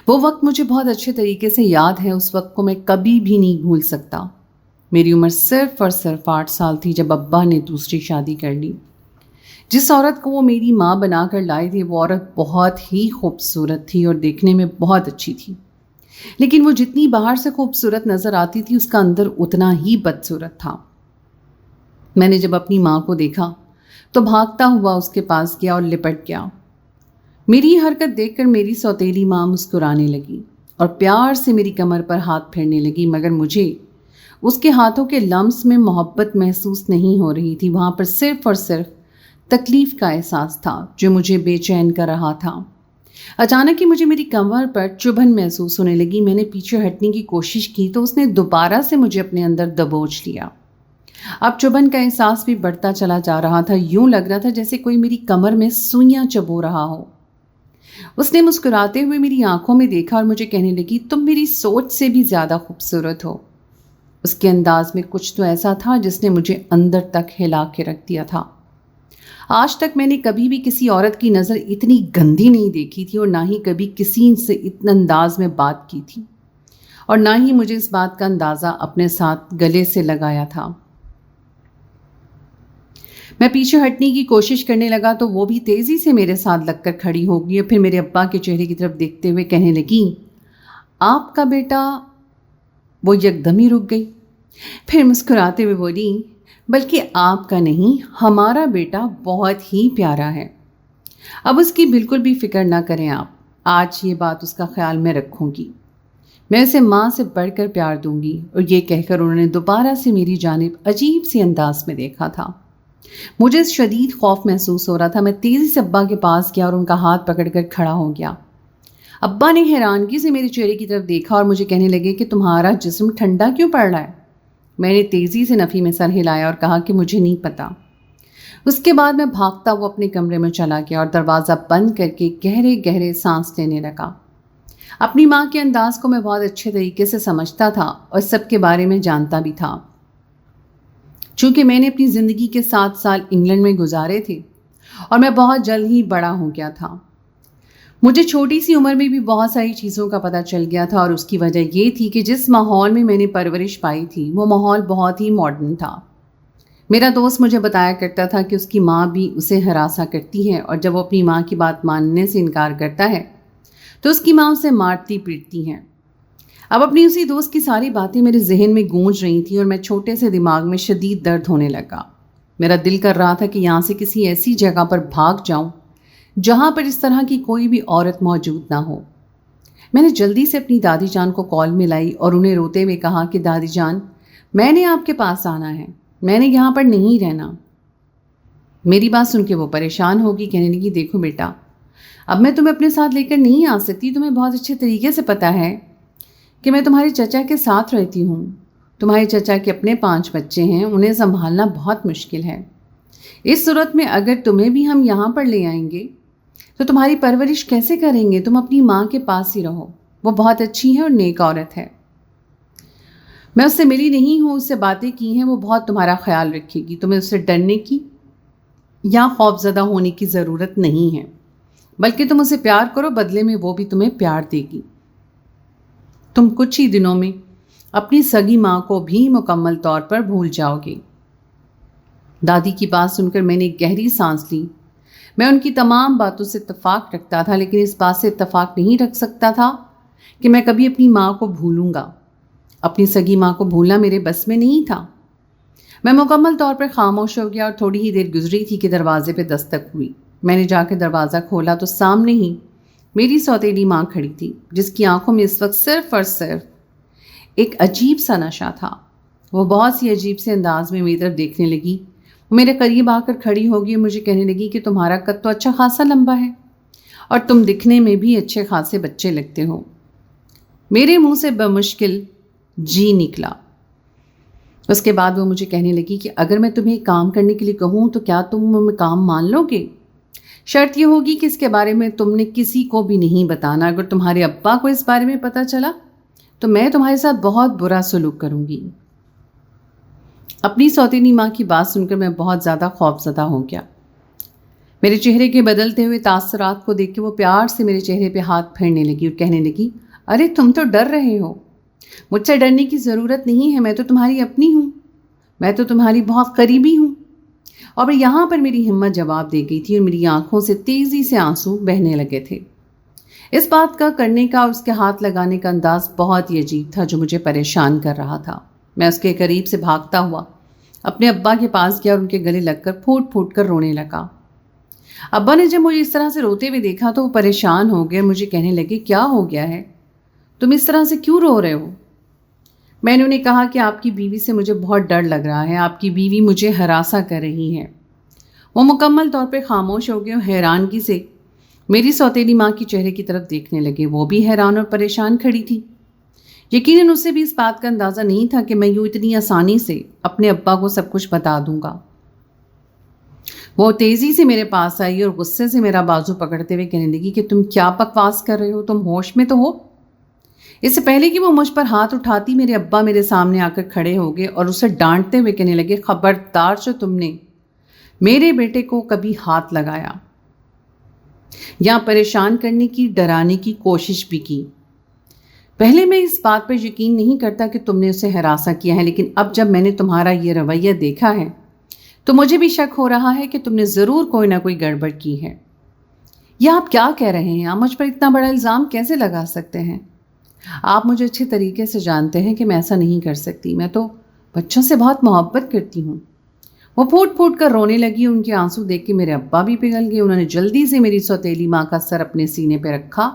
وہ وقت مجھے بہت اچھے طریقے سے یاد ہے، اس وقت کو میں کبھی بھی نہیں بھول سکتا۔ میری عمر صرف اور صرف 8 سال تھی جب ابا نے دوسری شادی کر لی۔ جس عورت کو وہ میری ماں بنا کر لائے تھے وہ عورت بہت ہی خوبصورت تھی اور دیکھنے میں بہت اچھی تھی، لیکن وہ جتنی باہر سے خوبصورت نظر آتی تھی اس کا اندر اتنا ہی بدصورت تھا۔ میں نے جب اپنی ماں کو دیکھا تو بھاگتا ہوا اس کے پاس گیا اور لپٹ گیا۔ میری یہ حرکت دیکھ کر میری سوتیلی ماں مسکرانے لگی اور پیار سے میری کمر پر ہاتھ پھیرنے لگی، مگر مجھے اس کے ہاتھوں کے لمس میں محبت محسوس نہیں ہو رہی تھی، وہاں پر صرف اور صرف تکلیف کا احساس تھا جو مجھے بے چین کر رہا تھا۔ اچانک ہی مجھے میری کمر پر چبھن محسوس ہونے لگی۔ میں نے پیچھے ہٹنے کی کوشش کی تو اس نے دوبارہ سے مجھے اپنے اندر دبوچ لیا۔ اب چبھن کا احساس بھی بڑھتا چلا جا رہا تھا، یوں لگ رہا تھا جیسے کوئی میری کمر میں سوئیاں چبو رہا ہو۔ اس نے مسکراتے ہوئے میری آنکھوں میں دیکھا اور مجھے کہنے لگی، تم میری سوچ سے بھی زیادہ خوبصورت ہو۔ اس کے انداز میں کچھ تو ایسا تھا جس نے مجھے اندر تک ہلا کے رکھ دیا تھا۔ آج تک میں نے کبھی بھی کسی عورت کی نظر اتنی گندی نہیں دیکھی تھی اور نہ ہی کبھی کسی سے اتنا انداز میں بات کی تھی، اور نہ ہی مجھے اس بات کا اندازہ اپنے ساتھ گلے سے لگایا تھا۔ میں پیچھے ہٹنے کی کوشش کرنے لگا تو وہ بھی تیزی سے میرے ساتھ لگ کر کھڑی ہو گئی اور پھر میرے ابا کے چہرے کی طرف دیکھتے ہوئے کہنے لگی، آپ کا بیٹا؟ وہ یکدم ہی رک گئی، پھر مسکراتے ہوئے بولی، بلکہ آپ کا نہیں، ہمارا بیٹا بہت ہی پیارا ہے۔ اب اس کی بالکل بھی فکر نہ کریں آپ، آج یہ بات اس کا خیال میں رکھوں گی، میں اسے ماں سے بڑھ کر پیار دوں گی۔ اور یہ کہہ کر انہوں نے دوبارہ سے میری جانب عجیب سی انداز میں دیکھا تھا۔ مجھے شدید خوف محسوس ہو رہا تھا۔ میں تیزی سے ابا کے پاس گیا اور ان کا ہاتھ پکڑ کر کھڑا ہو گیا۔ ابا نے حیرانگی سے میرے چہرے کی طرف دیکھا اور مجھے کہنے لگے کہ تمہارا جسم ٹھنڈا کیوں پڑ رہا ہے؟ میں نے تیزی سے نفی میں سر ہلایا اور کہا کہ مجھے نہیں پتا۔ اس کے بعد میں بھاگتا ہوا اپنے کمرے میں چلا گیا اور دروازہ بند کر کے گہرے گہرے سانس لینے لگا۔ اپنی ماں کے انداز کو میں بہت اچھے طریقے سے سمجھتا تھا اور سب کے بارے میں جانتا بھی تھا، چونکہ میں نے اپنی زندگی کے 7 سال انگلینڈ میں گزارے تھے اور میں بہت جلد ہی بڑا ہو گیا تھا۔ مجھے چھوٹی سی عمر میں بھی بہت ساری چیزوں کا پتہ چل گیا تھا، اور اس کی وجہ یہ تھی کہ جس ماحول میں نے پرورش پائی تھی وہ ماحول بہت ہی ماڈرن تھا۔ میرا دوست مجھے بتایا کرتا تھا کہ اس کی ماں بھی اسے ہراسا کرتی ہے، اور جب وہ اپنی ماں کی بات ماننے سے انکار کرتا ہے تو اس کی ماں اسے مارتی پیٹتی ہیں۔ اب اپنی اسی دوست کی ساری باتیں میرے ذہن میں گونج رہی تھیں اور میں چھوٹے سے دماغ میں شدید درد ہونے لگا۔ میرا دل کر رہا تھا کہ یہاں سے کسی ایسی جگہ پر بھاگ جاؤں جہاں پر اس طرح کی کوئی بھی عورت موجود نہ ہو۔ میں نے جلدی سے اپنی دادی جان کو کال ملائی اور انہیں روتے ہوئے کہا کہ دادی جان، میں نے آپ کے پاس آنا ہے، میں نے یہاں پر نہیں رہنا۔ میری بات سن کے وہ پریشان ہوگی، کہنے لگی، دیکھو بیٹا، اب میں تمہیں اپنے ساتھ لے کر نہیں آ سکتی، تمہیں بہت اچھے طریقے سے پتہ ہے کہ میں تمہارے چچا کے ساتھ رہتی ہوں۔ تمہارے چچا کے اپنے 5 بچے ہیں، انہیں سنبھالنا بہت مشکل ہے۔ اس صورت میں اگر تمہیں بھی ہم یہاں پر لے آئیں گے تو تمہاری پرورش کیسے کریں گے؟ تم اپنی ماں کے پاس ہی رہو، وہ بہت اچھی ہے اور نیک عورت ہے۔ میں اس سے ملی نہیں ہوں، اس سے باتیں کی ہیں، وہ بہت تمہارا خیال رکھے گی۔ تمہیں اس سے ڈرنے کی یا خوف زدہ ہونے کی ضرورت نہیں ہے، بلکہ تم اسے پیار کرو، بدلے میں وہ بھی تمہیں پیار دے گی۔ تم کچھ ہی دنوں میں اپنی سگی ماں کو بھی مکمل طور پر بھول جاؤ گے۔ دادی کی بات سن کر میں نے گہری سانس لی۔ میں ان کی تمام باتوں سے اتفاق رکھتا تھا، لیکن اس بات سے اتفاق نہیں رکھ سکتا تھا کہ میں کبھی اپنی ماں کو بھولوں گا۔ اپنی سگی ماں کو بھولنا میرے بس میں نہیں تھا۔ میں مکمل طور پر خاموش ہو گیا اور تھوڑی ہی دیر گزری تھی کہ دروازے پہ دستک ہوئی۔ میں نے جا کے دروازہ کھولا تو سامنے ہی میری سوتیلی ماں کھڑی تھی، جس کی آنکھوں میں اس وقت صرف اور صرف ایک عجیب سا نشہ تھا۔ وہ بہت سی عجیب سے انداز میں میری طرف دیکھنے لگی۔ وہ میرے قریب آ کر کھڑی ہوگی اور مجھے کہنے لگی کہ تمہارا قد تو اچھا خاصا لمبا ہے اور تم دکھنے میں بھی اچھے خاصے بچے لگتے ہو۔ میرے منہ سے بمشکل جی نکلا۔ اس کے بعد وہ مجھے کہنے لگی کہ اگر میں تمہیں کام کرنے کے لیے کہوں تو کیا تم کام مان لو گے؟ شرط یہ ہوگی کہ اس کے بارے میں تم نے کسی کو بھی نہیں بتانا۔ اگر تمہارے ابا کو اس بارے میں پتہ چلا تو میں تمہارے ساتھ بہت برا سلوک کروں گی۔ اپنی سوتیلی ماں کی بات سن کر میں بہت زیادہ خوف زدہ ہو گیا۔ میرے چہرے کے بدلتے ہوئے تاثرات کو دیکھ کے وہ پیار سے میرے چہرے پہ ہاتھ پھیرنے لگی اور کہنے لگی، ارے تم تو ڈر رہے ہو، مجھ سے ڈرنے کی ضرورت نہیں ہے، میں تو تمہاری اپنی ہوں، میں تو تمہاری بہت قریبی ہوں۔ اور یہاں پر میری ہمت جواب دے گئی تھی اور میری آنکھوں سے تیزی سے آنسو بہنے لگے تھے۔ اس بات کا کرنے کا اور اس کے ہاتھ لگانے کا انداز بہت ہی عجیب تھا جو مجھے پریشان کر رہا تھا۔ میں اس کے قریب سے بھاگتا ہوا اپنے ابا کے پاس گیا اور ان کے گلے لگ کر پھوٹ پھوٹ کر رونے لگا۔ ابا نے جب مجھے اس طرح سے روتے ہوئے دیکھا تو وہ پریشان ہو گئے اور مجھے کہنے لگے، کیا ہو گیا ہے، تم اس طرح سے کیوں رو رہے ہو؟ میں نے انہیں کہا کہ آپ کی بیوی سے مجھے بہت ڈر لگ رہا ہے، آپ کی بیوی مجھے ہراساں کر رہی ہے۔ وہ مکمل طور پہ خاموش ہو گئے اور حیرانگی سے میری سوتیلی ماں کی چہرے کی طرف دیکھنے لگے۔ وہ بھی حیران اور پریشان کھڑی تھی۔ یقیناً اسے بھی اس بات کا اندازہ نہیں تھا کہ میں یوں اتنی آسانی سے اپنے ابا کو سب کچھ بتا دوں گا۔ وہ تیزی سے میرے پاس آئی اور غصے سے میرا بازو پکڑتے ہوئے کہنے لگی کہ تم کیا بکواس کر رہے ہو، تم ہوش میں تو ہو؟ اس سے پہلے کہ وہ مجھ پر ہاتھ اٹھاتی میرے ابا میرے سامنے آ کر کھڑے ہو گئے اور اسے ڈانٹتے ہوئے کہنے لگے، خبردار جو تم نے میرے بیٹے کو کبھی ہاتھ لگایا یا پریشان کرنے کی، ڈرانے کی کوشش بھی کی۔ پہلے میں اس بات پر یقین نہیں کرتا کہ تم نے اسے ہراساں کیا ہے، لیکن اب جب میں نے تمہارا یہ رویہ دیکھا ہے تو مجھے بھی شک ہو رہا ہے کہ تم نے ضرور کوئی نہ کوئی گڑبڑ کی ہے۔ یہ آپ کیا کہہ رہے ہیں؟ آپ مجھ پر اتنا بڑا الزام کیسے لگا سکتے ہیں؟ آپ مجھے اچھے طریقے سے جانتے ہیں کہ میں ایسا نہیں کر سکتی، میں تو بچوں سے بہت محبت کرتی ہوں۔ وہ پھوٹ پھوٹ کر رونے لگی، ان کے آنسو دیکھ کے میرے ابا بھی پگھل گئے۔ انہوں نے جلدی سے میری سوتیلی ماں کا سر اپنے سینے پہ رکھا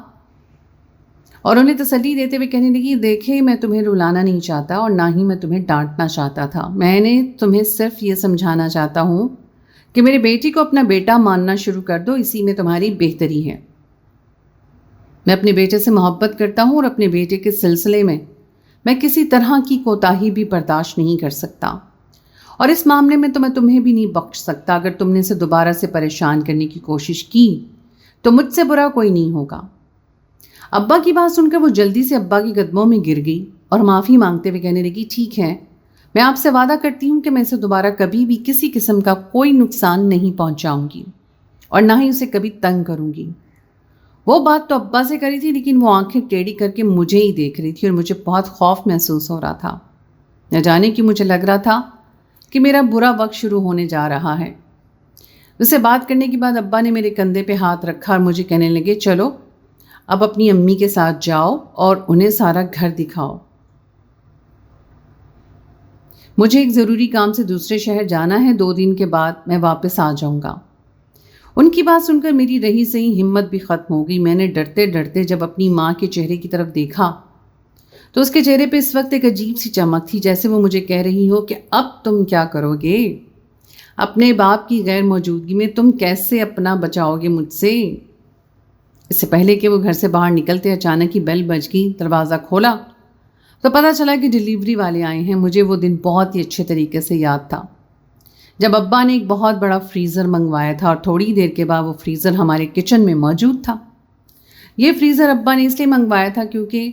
اور انہیں تسلی دیتے ہوئے کہنے لگی، دیکھیں میں تمہیں رلانا نہیں چاہتا اور نہ ہی میں تمہیں ڈانٹنا چاہتا تھا، میں نے تمہیں صرف یہ سمجھانا چاہتا ہوں کہ میرے بیٹی کو اپنا بیٹا ماننا شروع کر دو، اسی میں تمہاری بہتری ہے۔ میں اپنے بیٹے سے محبت کرتا ہوں اور اپنے بیٹے کے سلسلے میں کسی طرح کی کوتاہی بھی برداشت نہیں کر سکتا، اور اس معاملے میں تو میں تمہیں بھی نہیں بخش سکتا۔ اگر تم نے اسے دوبارہ سے پریشان کرنے کی کوشش کی تو مجھ سے برا کوئی نہیں ہوگا۔ ابا کی بات سن کر وہ جلدی سے ابا کے قدموں میں گر گئی اور معافی مانگتے ہوئے کہنے لگی، ٹھیک ہے، میں آپ سے وعدہ کرتی ہوں کہ میں اسے دوبارہ کبھی بھی کسی قسم کا کوئی نقصان نہیں پہنچاؤں گی اور نہ ہی اسے کبھی تنگ کروں گی۔ وہ بات تو ابا سے کری تھی، لیکن وہ آنکھیں ٹیڑھی کر کے مجھے ہی دیکھ رہی تھی اور مجھے بہت خوف محسوس ہو رہا تھا۔ نہ جانے کہ مجھے لگ رہا تھا کہ میرا برا وقت شروع ہونے جا رہا ہے۔ اسے بات کرنے کے بعد ابا نے میرے کندھے پہ ہاتھ رکھا اور مجھے کہنے لگے، چلو اب اپنی امی کے ساتھ جاؤ اور انہیں سارا گھر دکھاؤ، مجھے ایک ضروری کام سے دوسرے شہر جانا ہے، 2 دن کے بعد میں واپس آ جاؤں گا۔ ان کی بات سن کر میری رہی سہی ہمت بھی ختم ہو گئی۔ میں نے ڈرتے ڈرتے جب اپنی ماں کے چہرے کی طرف دیکھا تو اس کے چہرے پہ اس وقت ایک عجیب سی چمک تھی، جیسے وہ مجھے کہہ رہی ہو کہ اب تم کیا کرو گے؟ اپنے باپ کی غیر موجودگی میں تم کیسے اپنا بچاؤ گے مجھ سے؟ اس سے پہلے کہ وہ گھر سے باہر نکلتے اچانک ہی بیل بج گئی۔ دروازہ کھولا تو پتہ چلا کہ ڈیلیوری والے آئے ہیں۔ مجھے وہ دن بہت ہی اچھے طریقے سے یاد تھا جب ابا نے ایک بہت بڑا فریزر منگوایا تھا اور تھوڑی دیر کے بعد وہ فریزر ہمارے کچن میں موجود تھا۔ یہ فریزر ابا نے اس لیے منگوایا تھا کیونکہ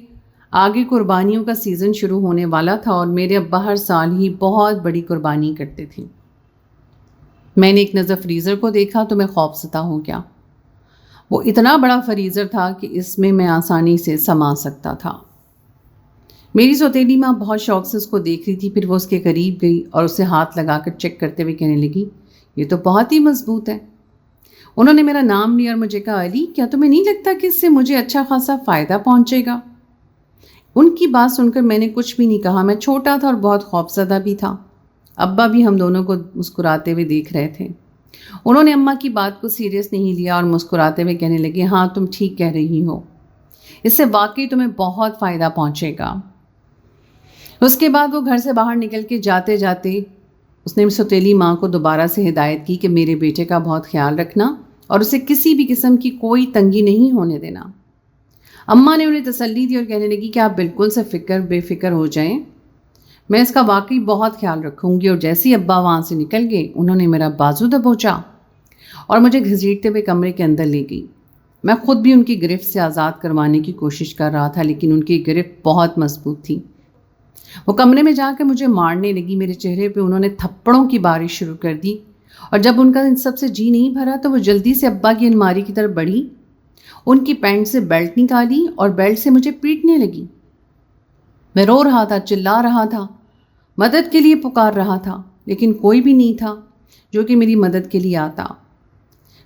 آگے قربانیوں کا سیزن شروع ہونے والا تھا اور میرے ابا ہر سال ہی بہت بڑی قربانی کرتے تھے۔ میں نے ایک نظر فریزر کو دیکھا تو میں خوف زدہ ہو گیا۔ وہ اتنا بڑا فریزر تھا کہ اس میں آسانی سے سما سکتا تھا۔ میری سوتیلی ماں بہت شوق سے اس کو دیکھ رہی تھی، پھر وہ اس کے قریب گئی اور اسے ہاتھ لگا کر چیک کرتے ہوئے کہنے لگی، یہ تو بہت ہی مضبوط ہے۔ انہوں نے میرا نام لیا اور مجھے کہا، علی کیا تمہیں نہیں لگتا کہ اس سے مجھے اچھا خاصا فائدہ پہنچے گا؟ ان کی بات سن کر میں نے کچھ بھی نہیں کہا۔ میں چھوٹا تھا اور بہت خوفزدہ بھی تھا۔ ابا بھی ہم دونوں کو مسکراتے ہوئے دیکھ رہے تھے۔ انہوں نے اماں کی بات کو سیریس نہیں لیا اور مسکراتے ہوئے کہنے لگے، ہاں تم ٹھیک کہہ رہی ہو، اس سے واقعی تمہیں بہت فائدہ پہنچے گا۔ اس کے بعد وہ گھر سے باہر نکل کے جاتے جاتے اس نے سوتیلی ماں کو دوبارہ سے ہدایت کی کہ میرے بیٹے کا بہت خیال رکھنا اور اسے کسی بھی قسم کی کوئی تنگی نہیں ہونے دینا۔ اماں نے انہیں تسلی دی اور کہنے لگی کہ آپ بالکل سے بے فکر ہو جائیں، میں اس کا واقعی بہت خیال رکھوں گی۔ اور جیسے ہی ابا وہاں سے نکل گئے، انہوں نے میرا بازو دبوچا اور مجھے گھسیٹتے ہوئے کمرے کے اندر لے گئی۔ میں خود بھی ان کی گرفت سے آزاد کروانے کی کوشش کر رہا تھا، لیکن ان کی گرفت بہت مضبوط تھی۔ وہ کمرے میں جا کے مجھے مارنے لگی۔ میرے چہرے پہ انہوں نے تھپڑوں کی بارش شروع کر دی اور جب ان کا ان سب سے جی نہیں بھرا تو وہ جلدی سے ابا کی الماری کی طرف بڑھی، ان کی پینٹ سے بیلٹ نکالی اور بیلٹ سے مجھے پیٹنے لگی۔ میں رو رہا تھا، چلا رہا تھا، مدد کے لیے پکار رہا تھا، لیکن کوئی بھی نہیں تھا جو کہ میری مدد کے لیے آتا۔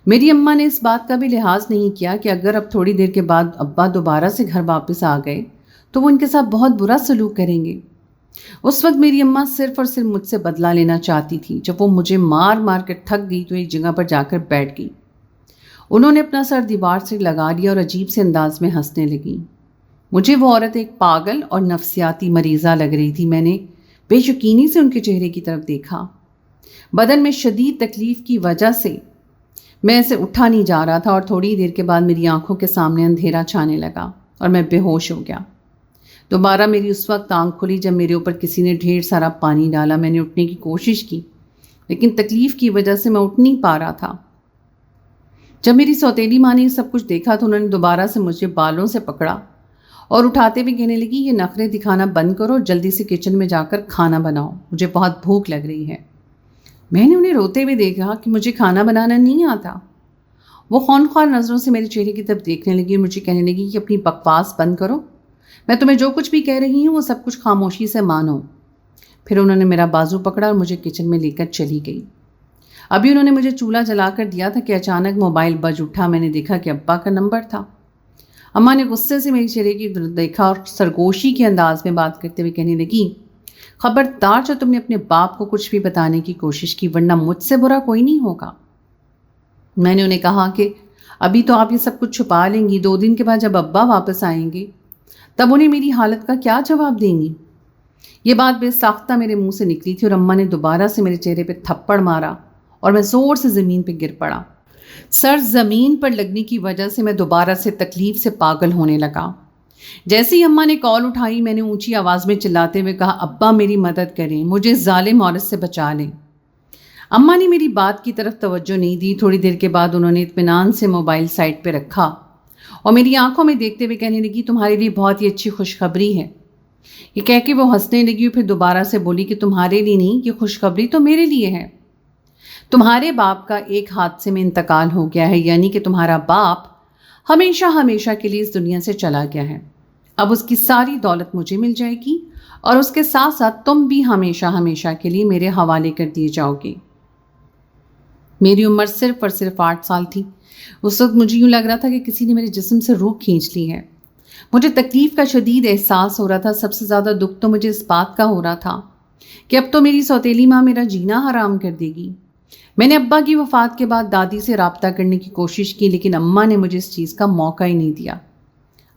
میری اماں نے اس بات کا بھی لحاظ نہیں کیا کہ اگر اب تھوڑی دیر کے بعد ابا دوبارہ سے گھر واپس آ گئے تو وہ ان کے ساتھ بہت برا سلوک کریں گے۔ اس وقت میری اماں صرف اور صرف مجھ سے بدلہ لینا چاہتی تھی۔ جب وہ مجھے مار مار کر تھک گئی تو ایک جگہ پر جا کر بیٹھ گئی۔ انہوں نے اپنا سر دیوار سے لگا لیا اور عجیب سے انداز میں ہنسنے لگی۔ مجھے وہ عورت ایک پاگل اور نفسیاتی مریضہ لگ رہی تھی۔ میں نے بے یقینی سے ان کے چہرے کی طرف دیکھا۔ بدن میں شدید تکلیف کی وجہ سے میں اسے اٹھا نہیں جا رہا تھا اور تھوڑی دیر کے بعد میری آنکھوں کے سامنے اندھیرا چھانے لگا اور میں بے ہوش ہو گیا۔ دوبارہ میری اس وقت آنکھ کھلی جب میرے اوپر کسی نے ڈھیر سارا پانی ڈالا۔ میں نے اٹھنے کی کوشش کی لیکن تکلیف کی وجہ سے میں اٹھ نہیں پا رہا تھا۔ جب میری سوتیلی ماں نے یہ سب کچھ دیکھا تو انہوں نے دوبارہ سے مجھے بالوں سے پکڑا اور اٹھاتے ہوئے کہنے لگی، یہ نخرے دکھانا بند کرو، جلدی سے کچن میں جا کر کھانا بناؤ، مجھے بہت بھوک لگ رہی ہے۔ میں نے انہیں روتے ہوئے دیکھا کہ مجھے کھانا بنانا نہیں آتا۔ وہ خونخوار نظروں سے میرے چہرے کی طرف دیکھنے لگی اور مجھے کہنے لگی کہ اپنی بکواس بند کرو، میں تمہیں جو کچھ بھی کہہ رہی ہوں وہ سب کچھ خاموشی سے مانو۔ پھر انہوں نے میرا بازو پکڑا اور مجھے کچن میں لے کر چلی گئی۔ ابھی انہوں نے مجھے چولہا جلا کر دیا تھا کہ اچانک موبائل بج اٹھا۔ میں نے دیکھا کہ ابا کا نمبر تھا۔ اماں نے غصے سے میری چہرے کی طرف دیکھا اور سرگوشی کے انداز میں بات کرتے ہوئے کہنے لگی، خبردار جو تم نے اپنے باپ کو کچھ بھی بتانے کی کوشش کی، ورنہ مجھ سے برا کوئی نہیں ہوگا۔ میں نے انہیں کہا کہ ابھی تو آپ یہ سب کچھ چھپا لیں گی، 2 دن کے بعد جب ابا واپس آئیں گے تب انہیں میری حالت کا کیا جواب دیں گی؟ یہ بات بے ساختہ میرے منہ سے نکلی تھی اور اماں نے دوبارہ سے میرے چہرے پہ تھپڑ مارا اور میں زور سے زمین پہ گر پڑا۔ سر زمین پر لگنے کی وجہ سے میں دوبارہ سے تکلیف سے پاگل ہونے لگا۔ جیسے ہی اماں نے کال اٹھائی میں نے اونچی آواز میں چلاتے ہوئے کہا، ابا میری مدد کریں، مجھے ظالم عورت سے بچا لیں۔ اماں نے میری بات کی طرف توجہ نہیں دی۔ تھوڑی دیر کے بعد انہوں نے اطمینان سے موبائل سائٹ پہ رکھا اور میری آنکھوں میں دیکھتے ہوئے کہنے لگی، تمہارے لیے بہت ہی اچھی خوشخبری ہے۔ یہ کہہ کے وہ ہنسنے لگی اور پھر دوبارہ سے بولی کہ تمہارے لیے نہیں، یہ خوشخبری تو میرے لیے ہے۔ تمہارے باپ کا ایک حادثے میں انتقال ہو گیا ہے، یعنی کہ تمہارا باپ ہمیشہ ہمیشہ کے لیے اس دنیا سے چلا گیا ہے۔ اب اس کی ساری دولت مجھے مل جائے گی اور اس کے ساتھ ساتھ تم بھی ہمیشہ ہمیشہ کے لیے میرے حوالے کر دیے جاؤ گے۔ میری عمر صرف اور صرف 8 سال تھی۔ اس وقت مجھے یوں لگ رہا تھا کہ کسی نے میرے جسم سے روح کھینچ لی ہے۔ مجھے تکلیف کا شدید احساس ہو رہا تھا۔ سب سے زیادہ دکھ تو مجھے اس بات کا ہو رہا تھا کہ اب تو میری سوتیلی ماں میرا جینا حرام کر دے گی۔ میں نے ابا کی وفات کے بعد دادی سے رابطہ کرنے کی کوشش کی لیکن اماں نے مجھے اس چیز کا موقع ہی نہیں دیا۔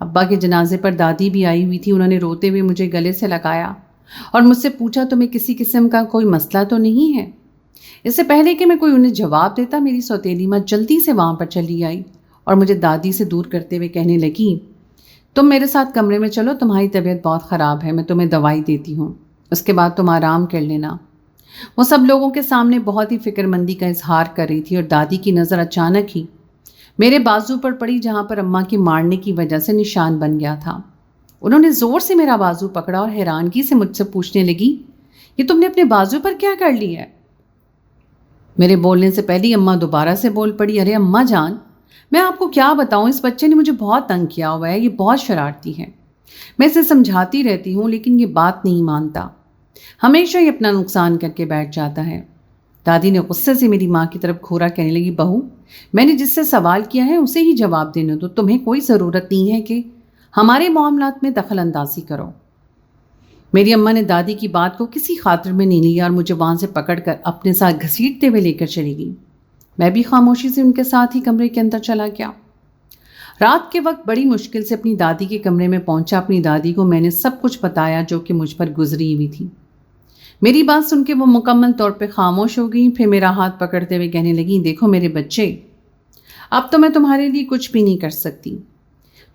ابا کے جنازے پر دادی بھی آئی ہوئی تھی۔ انہوں نے روتے ہوئے مجھے گلے سے لگایا اور مجھ سے پوچھا، تمہیں کسی قسم کا کوئی مسئلہ تو نہیں ہے؟ اس سے پہلے کہ میں کوئی انہیں جواب دیتا میری سوتیلی ماں جلدی سے وہاں پر چلی آئی اور مجھے دادی سے دور کرتے ہوئے کہنے لگی، تم میرے ساتھ کمرے میں چلو، تمہاری طبیعت بہت خراب ہے، میں تمہیں دوائی دیتی ہوں، اس کے بعد تم آرام کر لینا۔ وہ سب لوگوں کے سامنے بہت ہی فکر مندی کا اظہار کر رہی تھی اور دادی کی نظر اچانک ہی میرے بازو پر پڑی جہاں پر اماں کی مارنے کی وجہ سے نشان بن گیا تھا۔ انہوں نے زور سے میرا بازو پکڑا اور حیرانگی سے مجھ سے پوچھنے لگی، یہ تم نے اپنے بازو پر کیا کر لی ہے؟ میرے بولنے سے پہلے اماں دوبارہ سے بول پڑی، ارے اماں جان، میں آپ کو کیا بتاؤں، اس بچے نے مجھے بہت تنگ کیا ہوا ہے، یہ بہت شرارتی ہے، میں اسے سمجھاتی رہتی ہوں لیکن یہ بات نہیں مانتا، ہمیشہ ہی اپنا نقصان کر کے بیٹھ جاتا ہے۔ دادی نے غصے سے میری ماں کی طرف گھورا، کہنے لگی، بہو میں نے جس سے سوال کیا ہے اسے ہی جواب دینے دو، تمہیں کوئی ضرورت نہیں ہے کہ ہمارے معاملات میں دخل اندازی کرو۔ میری اماں نے دادی کی بات کو کسی خاطر میں نہیں لیا اور مجھے وہاں سے پکڑ کر اپنے ساتھ گھسیٹتے ہوئے لے کر چلی گئی۔ میں بھی خاموشی سے ان کے ساتھ ہی کمرے کے اندر چلا گیا۔ رات کے وقت بڑی مشکل سے اپنی دادی کے کمرے میں پہنچا۔ اپنی دادی کو میں نے سب کچھ بتایا جو کہ مجھ پر گزری ہوئی تھی۔ میری بات سن کے وہ مکمل طور پہ خاموش ہو گئی، پھر میرا ہاتھ پکڑتے ہوئے کہنے لگی، دیکھو میرے بچے، اب تو میں تمہارے لیے کچھ بھی نہیں کر سکتی۔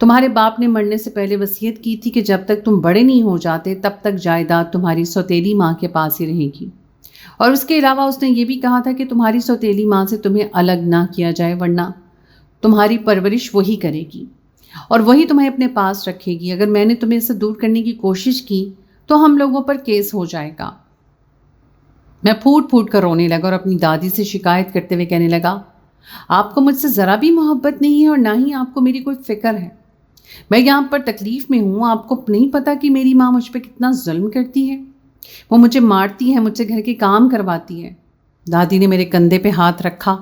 تمہارے باپ نے مرنے سے پہلے وصیت کی تھی کہ جب تک تم بڑے نہیں ہو جاتے تب تک جائیداد تمہاری سوتیلی ماں کے پاس ہی رہے گی، اور اس کے علاوہ اس نے یہ بھی کہا تھا کہ تمہاری سوتیلی ماں سے تمہیں الگ نہ کیا جائے، ورنہ تمہاری پرورش وہی کرے گی اور وہی تمہیں اپنے پاس رکھے گی۔ اگر میں نے تمہیں اسے دور کرنے کی کوشش کی تو ہم لوگوں پر کیس ہو جائے گا۔ میں پھوٹ پھوٹ کر رونے لگا اور اپنی دادی سے شکایت کرتے ہوئے کہنے لگا، آپ کو مجھ سے ذرا بھی محبت نہیں ہے اور نہ ہی آپ کو میری کوئی فکر ہے۔ میں یہاں پر تکلیف میں ہوں، آپ کو نہیں پتا کہ میری ماں مجھ پہ کتنا ظلم کرتی ہے، وہ مجھے مارتی ہے، مجھ سے گھر کے کام کرواتی ہے۔ دادی نے میرے کندھے پہ ہاتھ رکھا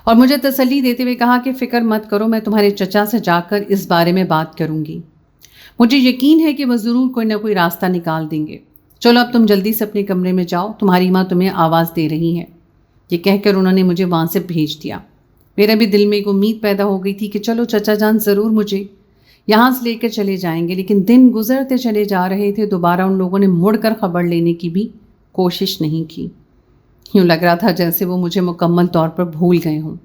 اور مجھے تسلی دیتے ہوئے کہا کہ فکر مت کرو، میں تمہارے چچا سے جا کر اس بارے میں بات کروں گی، مجھے یقین ہے کہ وہ ضرور کوئی نہ کوئی راستہ نکال دیں گے۔ چلو اب تم جلدی سے اپنے کمرے میں جاؤ، تمہاری ماں تمہیں آواز دے رہی ہے۔ یہ کہہ کر انہوں نے مجھے وہاں سے بھیج دیا۔ میرا بھی دل میں ایک امید پیدا ہو گئی تھی کہ چلو چچا جان ضرور مجھے یہاں سے لے کر چلے جائیں گے، لیکن دن گزرتے چلے جا رہے تھے، دوبارہ ان لوگوں نے مڑ کر خبر لینے کی بھی کوشش نہیں کی۔ یوں لگ رہا تھا جیسے وہ مجھے مکمل طور پر بھول گئے ہوں۔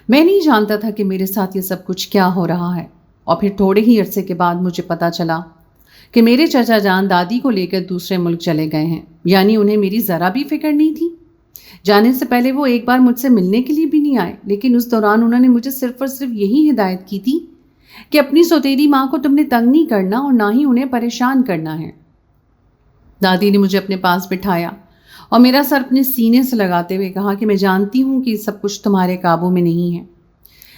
میں نہیں جانتا تھا کہ میرے ساتھ یہ سب کچھ کیا ہو رہا ہے، اور پھر تھوڑے ہی عرصے کے بعد مجھے پتا چلا کہ میرے چچا جان دادی کو لے کر دوسرے ملک چلے گئے ہیں، یعنی انہیں میری ذرا بھی فکر نہیں تھی۔ جانے سے پہلے وہ ایک بار مجھ سے ملنے کے لیے بھی نہیں آئے، لیکن اس دوران انہوں نے مجھے صرف اور صرف یہی ہدایت کی تھی کہ اپنی سوتیلی ماں کو تم نے تنگ نہیں کرنا اور نہ ہی انہیں پریشان کرنا ہے۔ دادی نے مجھے اپنے پاس بٹھایا اور میرا سر اپنے سینے سے لگاتے ہوئے کہا کہ میں جانتی ہوں کہ سب کچھ تمہارے قابو میں نہیں ہے،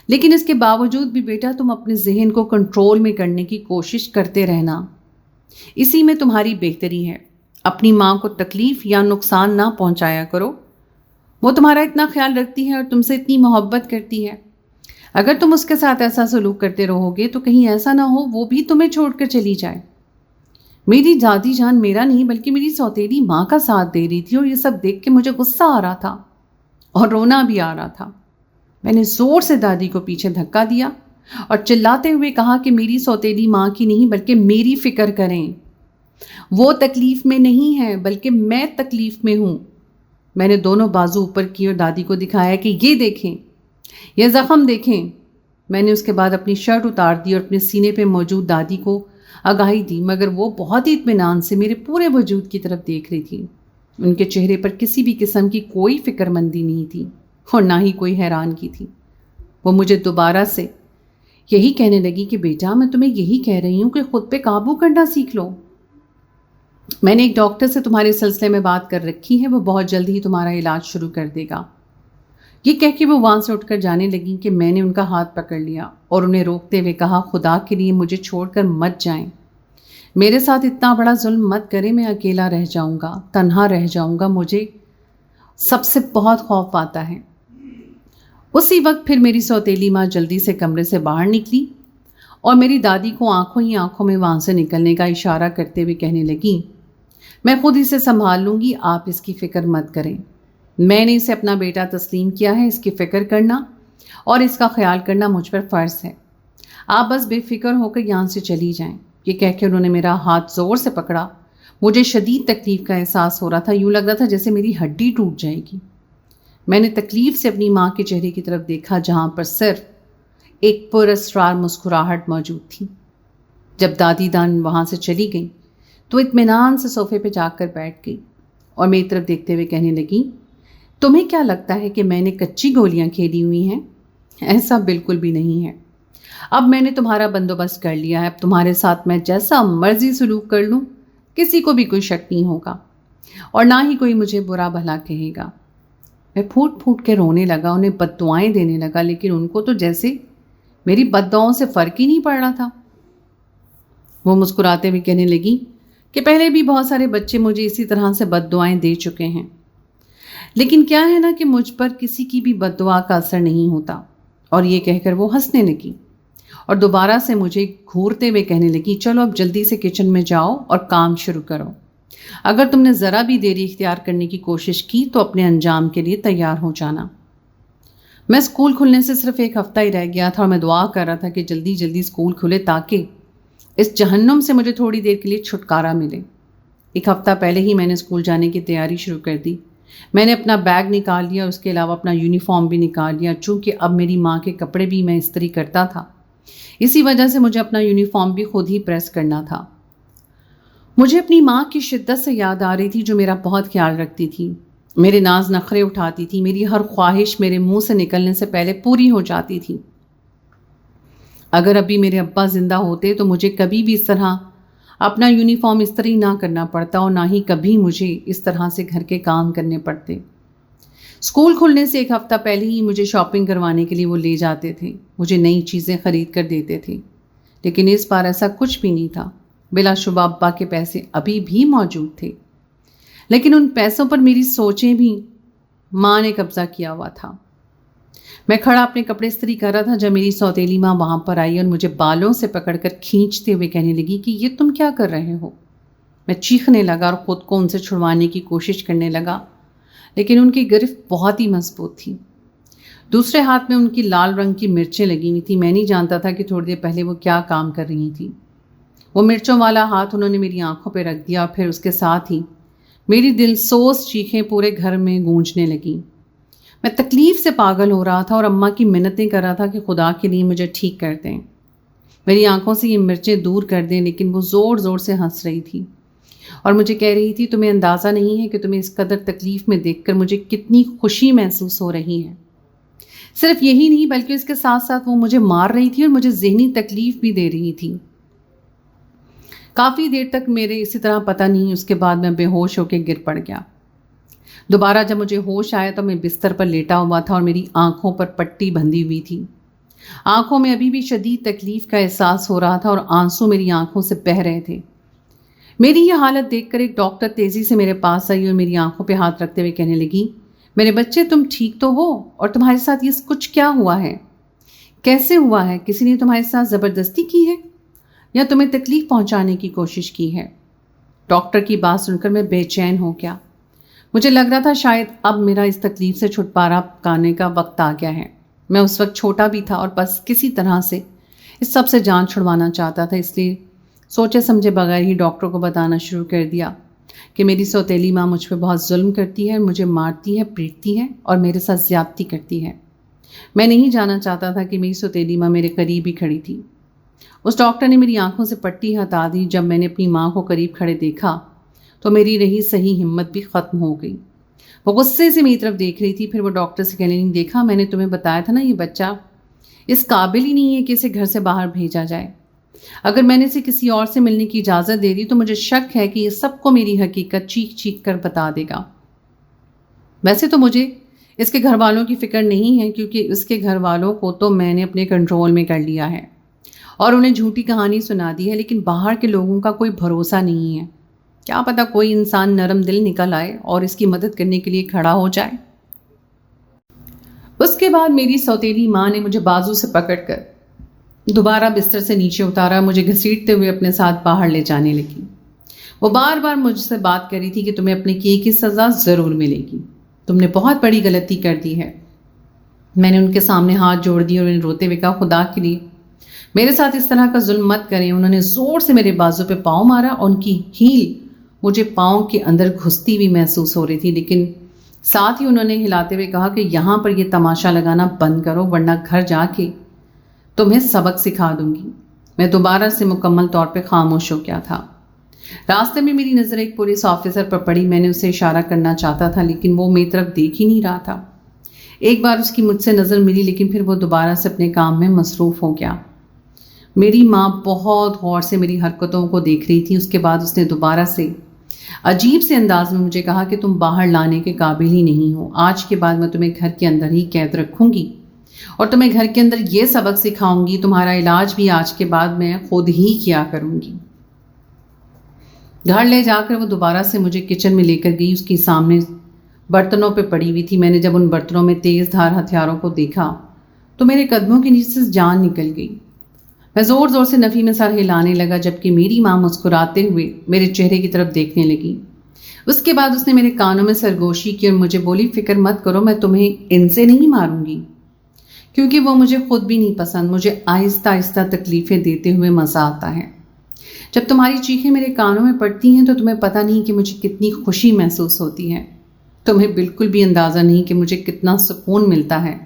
لیکن اس کے باوجود بھی بیٹا تم اپنے ذہن کو کنٹرول میں کرنے کی کوشش کرتے رہنا، اسی میں تمہاری بہتری ہے۔ اپنی ماں کو تکلیف یا نقصان نہ پہنچایا کرو، وہ تمہارا اتنا خیال رکھتی ہے اور تم سے اتنی محبت کرتی ہے۔ اگر تم اس کے ساتھ ایسا سلوک کرتے رہو گے تو کہیں ایسا نہ ہو وہ بھی تمہیں چھوڑ کر چلی جائے۔ میری دادی جان میرا نہیں بلکہ میری سوتیلی ماں کا ساتھ دے رہی تھی، اور یہ سب دیکھ کے مجھے غصہ آ رہا تھا اور رونا بھی آ رہا تھا۔ میں نے زور سے دادی کو پیچھے دھکا دیا اور چلاتے ہوئے کہا کہ میری سوتیلی ماں کی نہیں بلکہ میری فکر کریں، وہ تکلیف میں نہیں ہے بلکہ میں تکلیف میں ہوں۔ میں نے دونوں بازو اوپر کی اور دادی کو دکھایا کہ یہ دیکھیں، یہ زخم دیکھیں۔ میں نے اس کے بعد اپنی شرٹ اتار دی اور اپنے سینے پہ موجود دادی کو آگاہی دی، مگر وہ بہت ہی اطمینان سے میرے پورے وجود کی طرف دیکھ رہی تھی۔ ان کے چہرے پر کسی بھی قسم کی کوئی فکر مندی نہیں تھی اور نہ ہی کوئی حیرانگی تھی۔ وہ مجھے دوبارہ سے یہی کہنے لگی کہ بیٹا میں تمہیں یہی کہہ رہی ہوں کہ خود پہ قابو کرنا سیکھ لو۔ میں نے ایک ڈاکٹر سے تمہارے سلسلے میں بات کر رکھی ہے، وہ بہت جلد ہی تمہارا علاج شروع کر دے گا۔ یہ کہہ کے وہ وہاں سے اٹھ کر جانے لگیں کہ میں نے ان کا ہاتھ پکڑ لیا اور انہیں روکتے ہوئے کہا، خدا کے لیے مجھے چھوڑ کر مت جائیں، میرے ساتھ اتنا بڑا ظلم مت کریں، میں اکیلا رہ جاؤں گا، تنہا رہ جاؤں گا، مجھے سب سے بہت خوف آتا ہے۔ اسی وقت پھر میری سوتیلی ماں جلدی سے کمرے سے باہر نکلی اور میری دادی کو آنکھوں ہی آنکھوں میں وہاں سے نکلنے کا اشارہ کرتے ہوئے کہنے لگی، میں خود اسے سنبھال لوں گی، آپ اس کی فکر مت کریں، میں نے اسے اپنا بیٹا تسلیم کیا ہے، اس کی فکر کرنا اور اس کا خیال کرنا مجھ پر فرض ہے، آپ بس بے فکر ہو کر یہاں سے چلی جائیں۔ یہ کہہ کے انہوں نے میرا ہاتھ زور سے پکڑا، مجھے شدید تکلیف کا احساس ہو رہا تھا، یوں لگ رہا تھا جیسے میری ہڈی ٹوٹ جائے گی۔ میں نے تکلیف سے اپنی ماں کے چہرے کی طرف دیکھا جہاں پر صرف ایک پراسرار مسکراہٹ موجود تھی۔ جب دادی دان وہاں سے چلی گئی تو اطمینان سے صوفے پہ جا کر بیٹھ گئی اور میری طرف دیکھتے ہوئے کہنے لگی، تمہیں کیا لگتا ہے کہ میں نے کچی گولیاں کھیلی ہوئی ہیں؟ ایسا بالکل بھی نہیں ہے، اب میں نے تمہارا بندوبست کر لیا ہے، اب تمہارے ساتھ میں جیسا مرضی سلوک کر لوں، کسی کو بھی کوئی شک نہیں ہوگا اور نہ ہی کوئی مجھے برا بھلا کہے گا۔ میں پھوٹ پھوٹ کے رونے لگا، انہیں بد دعائیں دینے لگا، لیکن ان کو تو جیسے میری بد دعاؤں سے فرق ہی نہیں پڑ رہا تھا۔ وہ مسکراتے ہوئے کہنے لگی کہ پہلے بھی بہت سارے بچے مجھے اسی طرح سے بد دعائیں دے چکے ہیں، لیکن کیا ہے نا کہ مجھ پر کسی کی بھی بد دعا کا اثر نہیں ہوتا۔ اور یہ کہہ کر وہ ہنسنے لگی اور دوبارہ سے مجھے گھورتے ہوئے کہنے لگی، چلو اب جلدی سے کچن میں جاؤ اور کام شروع کرو، اگر تم نے ذرا بھی دیری اختیار کرنے کی کوشش کی تو اپنے انجام کے لیے تیار ہو جانا۔ میں اسکول کھلنے سے صرف ایک ہفتہ ہی رہ گیا تھا اور میں دعا کر رہا تھا کہ جلدی جلدی اسکول کھلے تاکہ اس جہنم سے مجھے تھوڑی دیر کے لیے چھٹکارا ملے۔ ایک ہفتہ پہلے ہی میں نے اسکول جانے کی تیاری شروع کر دی۔ میں نے اپنا بیگ نکال لیا اور اس کے علاوہ اپنا یونیفارم بھی نکال لیا، چونکہ اب میری ماں کے کپڑے بھی میں استری کرتا تھا، اسی وجہ سے مجھے اپنا یونیفارم بھی خود ہی پریس کرنا تھا۔ مجھے اپنی ماں کی شدت سے یاد آ رہی تھی جو میرا بہت خیال رکھتی تھی، میرے ناز نخرے اٹھاتی تھی، میری ہر خواہش میرے منہ سے نکلنے سے پہلے پوری ہو جاتی تھی۔ اگر ابھی میرے ابا زندہ ہوتے تو مجھے کبھی بھی اس طرح اپنا یونیفارم استری نہ کرنا پڑتا اور نہ ہی کبھی مجھے اس طرح سے گھر کے کام کرنے پڑتے۔ اسکول کھلنے سے ایک ہفتہ پہلے ہی مجھے شاپنگ کروانے کے لیے وہ لے جاتے تھے، مجھے نئی چیزیں خرید کر دیتے تھے، لیکن اس بار ایسا کچھ بھی نہیں تھا۔ بلا شبہ ابا کے پیسے ابھی بھی موجود تھے، لیکن ان پیسوں پر میری سوچیں بھی ماں نے قبضہ کیا ہوا تھا۔ میں کھڑا اپنے کپڑے استری کر رہا تھا جب میری سوتیلی ماں وہاں پر آئی اور مجھے بالوں سے پکڑ کر کھینچتے ہوئے کہنے لگی کہ یہ تم کیا کر رہے ہو؟ میں چیخنے لگا اور خود کو ان سے چھڑوانے کی کوشش کرنے لگا، لیکن ان کی گرفت بہت ہی مضبوط تھی۔ دوسرے ہاتھ میں ان کی لال رنگ کی مرچیں لگی ہوئی تھیں۔ میں نہیں جانتا تھا کہ تھوڑی دیر پہلے وہ کیا کام کر رہی تھیں۔ وہ مرچوں والا ہاتھ انہوں نے میری آنکھوں پہ رکھ دیا اور پھر اس کے ساتھ ہی میری دل سوز چیخیں پورے گھر میں گونجنے لگیں۔ میں تکلیف سے پاگل ہو رہا تھا اور اماں کی منتیں کر رہا تھا کہ خدا کے لیے مجھے ٹھیک کر دیں، میری آنکھوں سے یہ مرچیں دور کر دیں، لیکن وہ زور زور سے ہنس رہی تھی اور مجھے کہہ رہی تھی تمہیں اندازہ نہیں ہے کہ تمہیں اس قدر تکلیف میں دیکھ کر مجھے کتنی خوشی محسوس ہو رہی ہے۔ صرف یہی نہیں بلکہ اس کے ساتھ ساتھ وہ مجھے مار رہی تھی اور مجھے ذہنی تکلیف بھی دے رہی تھی۔ کافی دیر تک میرے اسی طرح پتہ نہیں، اس کے بعد میں بے ہوش ہو کے گر پڑ گیا۔ دوبارہ جب مجھے ہوش آیا تو میں بستر پر لیٹا ہوا تھا اور میری آنکھوں پر پٹی بندھی ہوئی تھی۔ آنکھوں میں ابھی بھی شدید تکلیف کا احساس ہو رہا تھا اور آنسو میری آنکھوں سے بہہ رہے تھے۔ میری یہ حالت دیکھ کر ایک ڈاکٹر تیزی سے میرے پاس آئی اور میری آنکھوں پہ ہاتھ رکھتے ہوئے کہنے لگی، میرے بچے تم ٹھیک تو ہو؟ اور تمہارے ساتھ یہ کچھ کیا ہوا ہے؟ کیسے ہوا ہے؟ کسی نے تمہارے ساتھ زبردستی کی ہے یا تمہیں تکلیف پہنچانے کی کوشش کی ہے؟ ڈاکٹر کی بات سن کر میں بے چین ہو گیا۔ مجھے لگ رہا تھا شاید اب میرا اس تکلیف سے چھٹکارا پانے کا وقت آ گیا ہے۔ میں اس وقت چھوٹا بھی تھا اور بس کسی طرح سے اس سب سے جان چھڑوانا چاہتا تھا، اس لیے سوچے سمجھے بغیر ہی ڈاکٹر کو بتانا شروع کر دیا کہ میری سوتیلی ماں مجھ پہ بہت ظلم کرتی ہے، مجھے مارتی ہے، پیٹتی ہے اور میرے ساتھ زیادتی کرتی ہے۔ میں نہیں جانا چاہتا تھا کہ میری سوتیلی ماں میرے قریب ہی کھڑی تھی۔ اس ڈاکٹر نے میری آنکھوں سے پٹی ہٹا دی۔ جب میں نے اپنی ماں کو قریب کھڑے دیکھا تو میری رہی صحیح ہمت بھی ختم ہو گئی۔ وہ غصے سے میری طرف دیکھ رہی تھی، پھر وہ ڈاکٹر سے کہنے لگی، دیکھا میں نے تمہیں بتایا تھا نا، یہ بچہ اس قابل ہی نہیں ہے کہ اسے گھر سے باہر بھیجا جائے۔ اگر میں نے اسے کسی اور سے ملنے کی اجازت دے دی تو مجھے شک ہے کہ یہ سب کو میری حقیقت چیخ چیخ کر بتا دے گا۔ ویسے تو مجھے اس کے گھر والوں کی فکر نہیں ہے، کیونکہ اس کے گھر والوں کو تو میں نے اپنے کنٹرول میں کر لیا ہے اور انہیں جھوٹی کہانی سنا دی ہے، لیکن باہر کے لوگوں کا کوئی بھروسہ نہیں ہے۔ کیا پتہ کوئی انسان نرم دل نکل آئے اور اس کی مدد کرنے کے لیے کھڑا ہو جائے۔ اس کے بعد میری سوتیلی ماں نے مجھے بازو سے پکڑ کر دوبارہ بستر سے نیچے اتارا، مجھے گھسیٹتے ہوئے اپنے ساتھ باہر لے جانے لگی۔ وہ بار بار مجھ سے بات کر رہی تھی کہ تمہیں اپنے کیے کی سزا ضرور ملے گی، تم نے بہت بڑی غلطی کر دی ہے۔ میں نے ان کے سامنے ہاتھ جوڑ دیے اور انہیں روتے ہوئے کہا، خدا کے لیے میرے ساتھ اس طرح کا ظلم مت کریں۔ انہوں نے زور سے میرے بازو پہ پاؤں مارا اور ان کی ہیل مجھے پاؤں کے اندر گھستی ہوئی محسوس ہو رہی تھی، لیکن ساتھ ہی انہوں نے ہلاتے ہوئے کہا کہ یہاں پر یہ تماشا لگانا بند کرو ورنہ گھر جا کے تمہیں سبق سکھا دوں گی۔ میں دوبارہ سے مکمل طور پہ خاموش ہو گیا تھا۔ راستے میں میری نظر ایک پولیس آفیسر پر پڑی۔ میں نے اسے اشارہ کرنا چاہتا تھا لیکن وہ میری طرف دیکھ ہی نہیں رہا تھا۔ ایک بار اس کی مجھ سے نظر ملی لیکن پھر وہ دوبارہ سے اپنے کام میں مصروف ہو گیا۔ میری ماں بہت غور سے میری حرکتوں کو دیکھ رہی تھی۔ اس کے بعد اس نے دوبارہ سے عجیب سے انداز میں مجھے کہا کہ تم باہر لانے کے قابل ہی نہیں ہو۔ آج کے بعد میں تمہیں گھر کے اندر ہی قید رکھوں گی اور تمہیں گھر کے اندر یہ سبق سکھاؤں گی، تمہارا علاج بھی آج کے بعد میں خود ہی کیا کروں گی۔ گھر لے جا کر وہ دوبارہ سے مجھے کچن میں لے کر گئی۔ اس کے سامنے برتنوں پہ پڑی ہوئی تھی۔ میں نے جب ان برتنوں میں تیز دھار ہتھیاروں کو دیکھا تو میرے قدموں کے نیچے سے جان نکل گئی۔ میں زور زور سے نفی میں سر ہلانے لگا جبکہ میری ماں مسکراتے ہوئے میرے چہرے کی طرف دیکھنے لگی۔ اس کے بعد اس نے میرے کانوں میں سرگوشی کی اور مجھے بولی، فکر مت کرو، میں تمہیں ان سے نہیں ماروں گی کیونکہ وہ مجھے خود بھی نہیں پسند۔ مجھے آہستہ آہستہ تکلیفیں دیتے ہوئے مزہ آتا ہے۔ جب تمہاری چیخیں میرے کانوں میں پڑتی ہیں تو تمہیں پتہ نہیں کہ مجھے کتنی خوشی محسوس ہوتی ہے۔ تمہیں بالکل بھی اندازہ نہیں کہ مجھے کتنا سکون ملتا ہے۔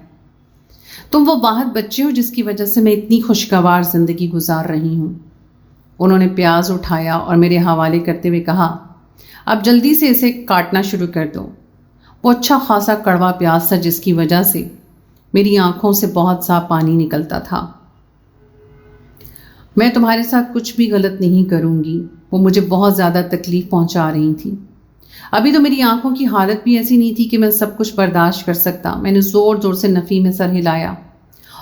تم وہ واحد بچے ہو جس کی وجہ سے میں اتنی خوشگوار زندگی گزار رہی ہوں۔ انہوں نے پیاز اٹھایا اور میرے حوالے کرتے ہوئے کہا، اب جلدی سے اسے کاٹنا شروع کر دو۔ وہ اچھا خاصا کڑوا پیاز تھا جس کی وجہ سے میری آنکھوں سے بہت سا پانی نکلتا تھا۔ میں تمہارے ساتھ کچھ بھی غلط نہیں کروں گی، وہ مجھے بہت زیادہ تکلیف پہنچا رہی تھی۔ ابھی تو میری آنکھوں کی حالت بھی ایسی نہیں تھی کہ میں سب کچھ برداشت کر سکتا۔ میں نے زور زور سے نفی میں سر ہلایا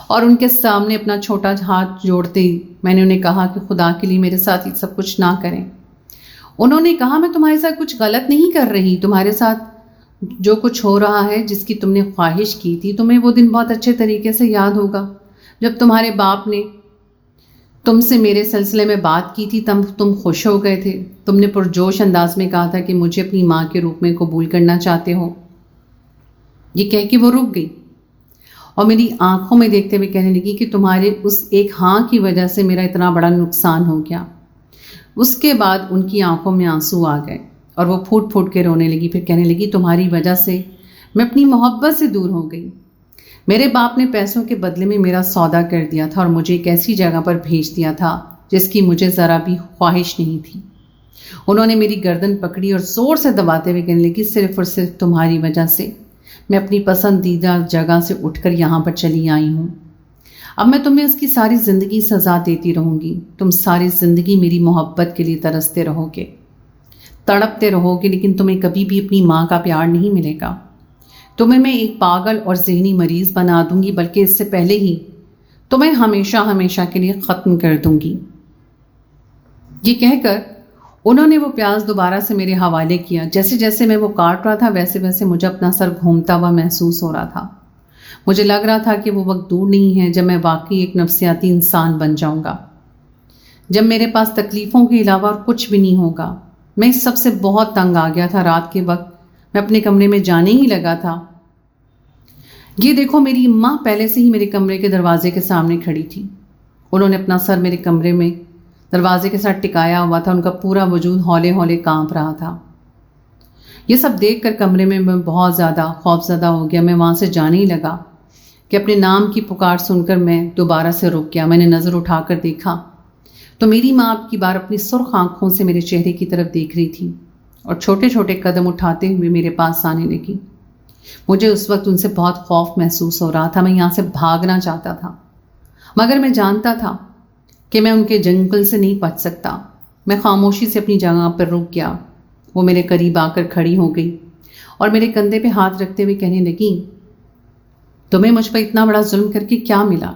اور ان کے سامنے اپنا چھوٹا ہاتھ جوڑتے ہی میں نے انہیں کہا کہ خدا کے لیے میرے ساتھ یہ سب کچھ نہ کریں۔ انہوں نے کہا میں تمہارے ساتھ کچھ غلط نہیں کر رہی، تمہارے ساتھ جو کچھ ہو رہا ہے جس کی تم نے خواہش کی تھی، تمہیں وہ دن بہت اچھے طریقے سے یاد ہوگا جب تمہارے باپ نے تم سے میرے سلسلے میں بات کی تھی، تم خوش ہو گئے تھے۔ تم نے پرجوش انداز میں کہا تھا کہ مجھے اپنی ماں کے روپ میں قبول کرنا چاہتے ہو۔ یہ کہہ کے وہ رک گئی اور میری آنکھوں میں دیکھتے ہوئے کہنے لگی کہ تمہارے اس ایک ہاں کی وجہ سے میرا اتنا بڑا نقصان ہو گیا۔ اس کے بعد ان کی آنکھوں میں آنسو آ گئے اور وہ پھوٹ پھوٹ کے رونے لگی، پھر کہنے لگی تمہاری وجہ سے میں اپنی محبت سے دور ہو گئی۔ میرے باپ نے پیسوں کے بدلے میں میرا سودا کر دیا تھا اور مجھے ایک ایسی جگہ پر بھیج دیا تھا جس کی مجھے ذرا بھی خواہش نہیں تھی۔ انہوں نے میری گردن پکڑی اور زور سے دباتے ہوئے کہنے لگی صرف اور صرف تمہاری وجہ سے میں اپنی پسندیدہ جگہ سے اٹھ کر یہاں پر چلی آئی ہوں۔ اب میں تمہیں اس کی ساری زندگی سزا دیتی رہوں گی۔ تم ساری زندگی میری محبت کے لیے ترستے رہو گے، تڑپتے رہو گے، لیکن تمہیں کبھی بھی اپنی ماں کا پیار نہیں ملے گا۔ تمہیں میں ایک پاگل اور ذہنی مریض بنا دوں گی، بلکہ اس سے پہلے ہی تمہیں ہمیشہ ہمیشہ کے لیے ختم کر دوں گی۔ یہ کہہ کر انہوں نے وہ پیاز دوبارہ سے میرے حوالے کیا۔ جیسے جیسے میں وہ کاٹ رہا تھا ویسے ویسے مجھے اپنا سر گھومتا ہوا محسوس ہو رہا تھا۔ مجھے لگ رہا تھا کہ وہ وقت دور نہیں ہے جب میں واقعی ایک نفسیاتی انسان بن جاؤں گا، جب میرے پاس تکلیفوں کے علاوہ اور کچھ بھی نہیں ہوگا۔ میں اس سب سے بہت تنگ آ گیا تھا۔ رات کے وقت میں اپنے کمرے میں جانے ہی لگا تھا، یہ دیکھو میری ماں پہلے سے ہی میرے کمرے کے دروازے کے سامنے کھڑی تھی۔ انہوں نے اپنا سر میرے کمرے میں دروازے کے ساتھ ٹکایا ہوا تھا، ان کا پورا وجود ہولے ہولے کانپ رہا تھا۔ یہ سب دیکھ کر کمرے میں بہت زیادہ خوفزدہ ہو گیا۔ میں وہاں سے جانے ہی لگا کہ اپنے نام کی پکار سن کر میں دوبارہ سے رک گیا۔ میں نے نظر اٹھا کر دیکھا تو میری ماں اب کی بار اپنی سرخ آنکھوں سے میرے چہرے کی طرف دیکھ رہی تھی اور چھوٹے چھوٹے قدم اٹھاتے ہوئے میرے پاس آنے لگی۔ مجھے اس وقت ان سے بہت خوف محسوس ہو رہا تھا۔ میں یہاں سے بھاگنا چاہتا تھا، مگر میں جانتا تھا کہ میں ان کے جنگل سے نہیں بچ سکتا۔ میں خاموشی سے اپنی جگہ پر رک گیا۔ وہ میرے قریب آ کر کھڑی ہو گئی اور میرے کندھے پہ ہاتھ رکھتے ہوئے کہنے لگی تمہیں مجھ پر اتنا بڑا ظلم کر کے کیا ملا؟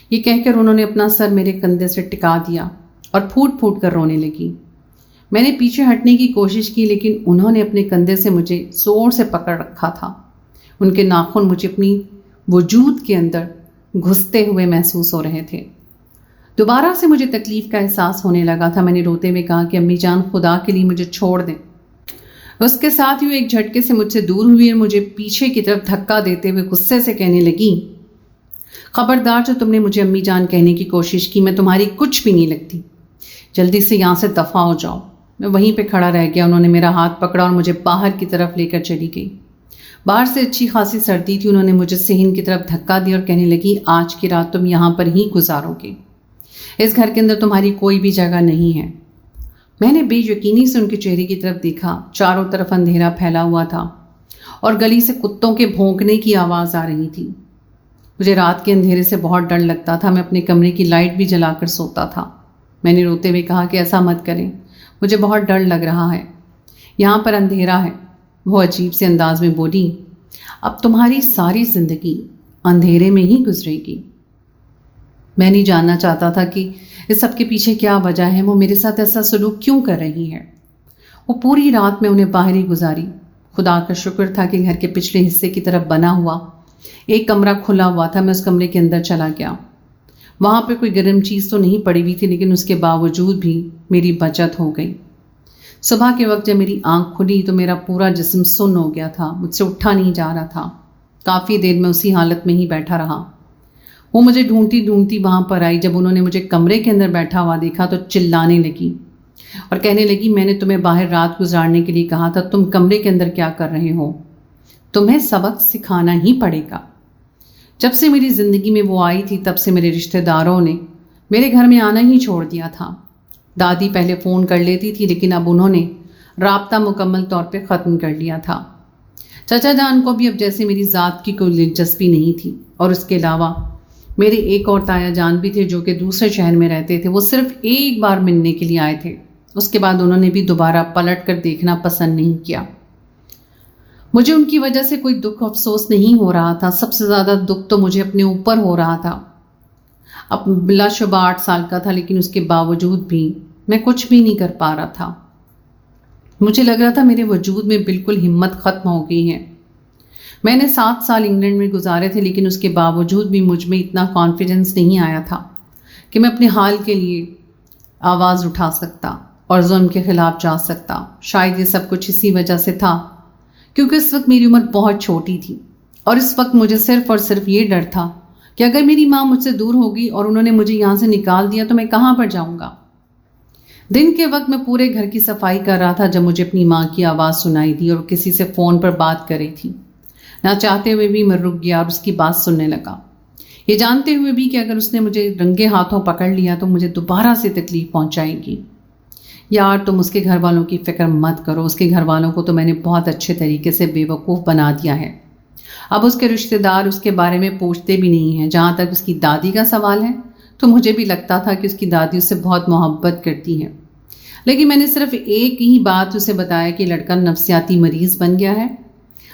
یہ کہہ کر انہوں نے اپنا سر میرے کندھے سے ٹکا دیا اور پھوٹ پھوٹ کر رونے لگی۔ میں نے پیچھے ہٹنے کی کوشش کی لیکن انہوں نے اپنے کندھے سے مجھے زور سے پکڑ رکھا تھا۔ ان کے ناخن مجھے اپنی وجود کے اندر گھستے ہوئے محسوس ہو رہے تھے۔ دوبارہ سے مجھے تکلیف کا احساس ہونے لگا تھا۔ میں نے روتے ہوئے کہا کہ امی جان خدا کے لیے مجھے چھوڑ دیں۔ اس کے ساتھ ہی وہ ایک جھٹکے سے مجھ سے دور ہوئی اور مجھے پیچھے کی طرف دھکا دیتے ہوئے غصے سے کہنے لگی خبردار جو تم نے مجھے امی جان کہنے کی کوشش کی، میں تمہاری کچھ بھی نہیں لگتی، جلدی سے یہاں سے دفع ہو جاؤ۔ میں وہیں پہ کھڑا رہ گیا۔ انہوں نے میرا ہاتھ پکڑا اور مجھے باہر کی طرف لے کر چلی گئی۔ باہر سے اچھی خاصی سردی تھی۔ انہوں نے مجھے صحن کی طرف دھکا دیا اور کہنے لگی آج کی رات تم یہاں پر ہی گزارو گے، اس گھر کے اندر تمہاری کوئی بھی جگہ نہیں ہے۔ میں نے بے یقینی سے ان کے چہرے کی طرف دیکھا۔ چاروں طرف اندھیرا پھیلا ہوا تھا اور گلی سے کتوں کے بھونکنے کی آواز آ رہی تھی۔ مجھے رات کے اندھیرے سے بہت ڈر لگتا تھا۔ میں اپنے کمرے کی لائٹ بھی جلا کر سوتا تھا۔ میں نے روتے ہوئے کہا کہ ایسا مت کریں، مجھے بہت ڈر لگ رہا ہے، یہاں پر اندھیرا ہے۔ وہ عجیب سے انداز میں بولی اب تمہاری ساری زندگی اندھیرے میں ہی گزرے گی۔ میں نہیں جاننا چاہتا تھا کہ اس سب کے پیچھے کیا وجہ ہے، وہ میرے ساتھ ایسا سلوک کیوں کر رہی ہے۔ وہ پوری رات میں انہیں باہر ہی گزاری۔ خدا کا شکر تھا کہ گھر کے پچھلے حصے کی طرف بنا ہوا ایک کمرہ کھلا ہوا تھا۔ میں اس کمرے کے اندر چلا گیا۔ وہاں پہ کوئی گرم چیز تو نہیں پڑی ہوئی تھی، لیکن اس کے باوجود بھی میری بچت ہو گئی۔ صبح کے وقت جب میری آنکھ کھلی تو میرا پورا جسم سن ہو گیا تھا، مجھ سے اٹھا نہیں جا رہا تھا۔ کافی دیر میں اسی حالت میں ہی بیٹھا رہا۔ وہ مجھے ڈھونڈتی ڈھونڈتی وہاں پر آئی۔ جب انہوں نے مجھے کمرے کے اندر بیٹھا ہوا دیکھا تو چلانے لگی اور کہنے لگی میں نے تمہیں باہر رات گزارنے کے لیے کہا تھا، تم کمرے کے اندر کیا کر رہے ہو؟ تمہیں سبق سکھانا ہی پڑے گا۔ جب سے میری زندگی میں وہ آئی تھی تب سے میرے رشتہ داروں نے میرے گھر میں آنا ہی چھوڑ دیا تھا۔ دادی پہلے فون کر لیتی تھی لیکن اب انہوں نے رابطہ مکمل طور پہ ختم کر لیا تھا۔ چچا جان کو بھی اب جیسے میری ذات کی کوئی دلچسپی نہیں تھی، اور اس کے علاوہ میرے ایک اور تایا جان بھی تھے جو کہ دوسرے شہر میں رہتے تھے۔ وہ صرف ایک بار ملنے کے لیے آئے تھے۔ اس کے بعد انہوں نے بھی دوبارہ پلٹ کر دیکھنا پسند نہیں کیا۔ مجھے ان کی وجہ سے کوئی دکھ افسوس نہیں ہو رہا تھا، سب سے زیادہ دکھ تو مجھے اپنے اوپر ہو رہا تھا۔ اب بلا شبہ 8 سال کا تھا، لیکن اس کے باوجود بھی میں کچھ بھی نہیں کر پا رہا تھا۔ مجھے لگ رہا تھا میرے وجود میں بالکل ہمت ختم ہو گئی ہے۔ میں نے 7 سال انگلینڈ میں گزارے تھے، لیکن اس کے باوجود بھی مجھ میں اتنا کانفیڈنس نہیں آیا تھا کہ میں اپنے حال کے لیے آواز اٹھا سکتا اور ظلم کے خلاف جا سکتا۔ شاید یہ سب کچھ اسی وجہ سے تھا کیونکہ اس وقت میری عمر بہت چھوٹی تھی، اور اس وقت مجھے صرف اور صرف یہ ڈر تھا کہ اگر میری ماں مجھ سے دور ہوگی اور انہوں نے مجھے یہاں سے نکال دیا تو میں کہاں پر جاؤں گا۔ دن کے وقت میں پورے گھر کی صفائی کر رہا تھا جب مجھے اپنی ماں کی آواز سنائی دی اور کسی سے فون پر بات کر رہی تھی۔ نہ چاہتے ہوئے بھی میں رک گیا اور اس کی بات سننے لگا، یہ جانتے ہوئے بھی کہ اگر اس نے مجھے رنگے ہاتھوں پکڑ لیا تو مجھے دوبارہ سے تکلیف پہنچائے گی۔ یار تم اس کے گھر والوں کی فکر مت کرو، اس کے گھر والوں کو تو میں نے بہت اچھے طریقے سے بے وقوف بنا دیا ہے۔ اب اس کے رشتہ دار اس کے بارے میں پوچھتے بھی نہیں ہیں۔ جہاں تک اس کی دادی کا سوال ہے تو مجھے بھی لگتا تھا کہ اس کی دادی اس سے بہت محبت کرتی ہے، لیکن میں نے صرف ایک ہی بات اسے بتایا کہ لڑکا نفسیاتی مریض بن گیا ہے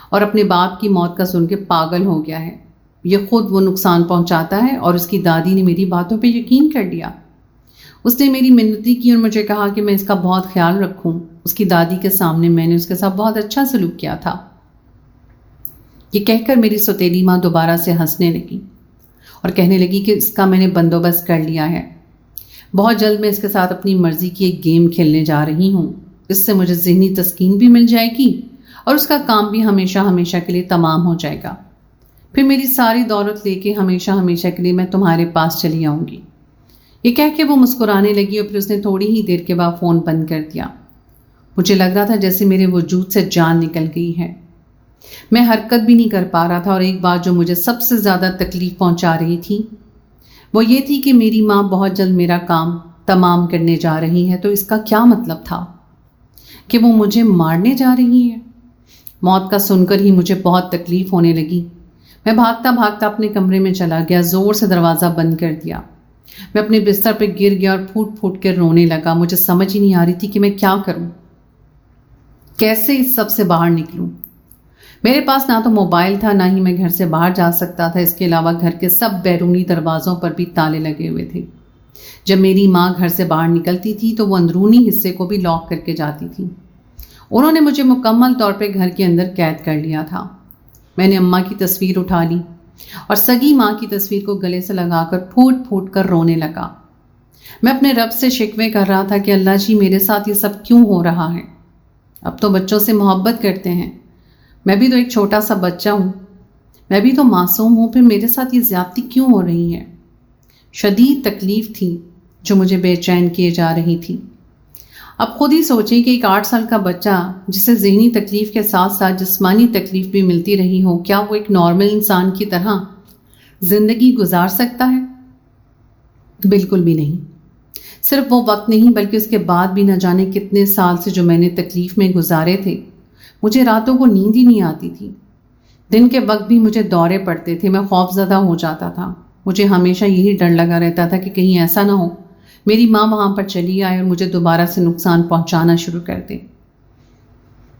اور اپنے باپ کی موت کا سن کے پاگل ہو گیا ہے، یہ خود وہ نقصان پہنچاتا ہے، اور اس کی دادی نے میری باتوں پہ یقین کر لیا۔ اس نے میری منتیں کی اور مجھے کہا کہ میں اس کا بہت خیال رکھوں۔ اس کی دادی کے سامنے میں نے اس کے ساتھ بہت اچھا سلوک کیا تھا۔ یہ کہہ کر میری سوتیلی ماں دوبارہ سے ہنسنے لگی اور کہنے لگی کہ اس کا میں نے بندوبست کر لیا ہے، بہت جلد میں اس کے ساتھ اپنی مرضی کی ایک گیم کھیلنے جا رہی ہوں۔ اس سے مجھے ذہنی تسکین بھی مل جائے گی اور اس کا کام بھی ہمیشہ ہمیشہ کے لیے تمام ہو جائے گا۔ پھر میری ساری دولت لے کے ہمیشہ ہمیشہ کے لیے میں تمہارے پاس چلی آؤں گی۔ یہ کہہ کے وہ مسکرانے لگی اور پھر اس نے تھوڑی ہی دیر کے بعد فون بند کر دیا۔ مجھے لگ رہا تھا جیسے میرے وجود سے جان نکل گئی ہے، میں حرکت بھی نہیں کر پا رہا تھا، اور ایک بات جو مجھے سب سے زیادہ تکلیف پہنچا رہی تھی وہ یہ تھی کہ میری ماں بہت جلد میرا کام تمام کرنے جا رہی ہے۔ تو اس کا کیا مطلب تھا کہ وہ مجھے مارنے جا رہی ہے؟ موت کا سن کر ہی مجھے بہت تکلیف ہونے لگی۔ میں بھاگتا بھاگتا اپنے کمرے میں چلا گیا، زور سے دروازہ بند کر دیا۔ میں اپنے بستر پہ گر گیا اور پھوٹ پھوٹ کر رونے لگا۔ مجھے سمجھ ہی نہیں آ رہی تھی کہ میں کیا کروں، کیسے اس سب سے باہر نکلوں۔ میرے پاس نہ تو موبائل تھا، نہ ہی میں گھر سے باہر جا سکتا تھا۔ اس کے علاوہ گھر کے سب بیرونی دروازوں پر بھی تالے لگے ہوئے تھے۔ جب میری ماں گھر سے باہر نکلتی تھی تو وہ اندرونی حصے کو بھی لاک کر کے جاتی تھی۔ انہوں نے مجھے مکمل طور پہ گھر کے اندر قید کر لیا تھا۔ میں نے اماں کی تصویر اٹھا لی اور سگی ماں کی تصویر کو گلے سے لگا کر پھوٹ پھوٹ کر رونے لگا۔ میں اپنے رب سے شکوے کر رہا تھا کہ اللہ جی میرے ساتھ یہ سب کیوں ہو رہا ہے؟ اب تو بچوں سے محبت کرتے ہیں، میں بھی تو ایک چھوٹا سا بچہ ہوں، میں بھی تو معصوم ہوں، پھر میرے ساتھ یہ زیادتی کیوں ہو رہی ہے؟ شدید تکلیف تھی جو مجھے بے چین کیے جا رہی تھی۔ اب خود ہی سوچیں کہ ایک 8 سال کا بچہ جسے ذہنی تکلیف کے ساتھ ساتھ جسمانی تکلیف بھی ملتی رہی ہو، کیا وہ ایک نارمل انسان کی طرح زندگی گزار سکتا ہے؟ بالکل بھی نہیں۔ صرف وہ وقت نہیں بلکہ اس کے بعد بھی نہ جانے کتنے سال سے جو میں نے تکلیف میں گزارے تھے، مجھے راتوں کو نیند ہی نہیں آتی تھی۔ دن کے وقت بھی مجھے دورے پڑتے تھے، میں خوف زدہ ہو جاتا تھا۔ مجھے ہمیشہ یہی ڈر لگا رہتا تھا کہ کہیں ایسا نہ ہو میری ماں وہاں پر چلی آئے اور مجھے دوبارہ سے نقصان پہنچانا شروع کر دے۔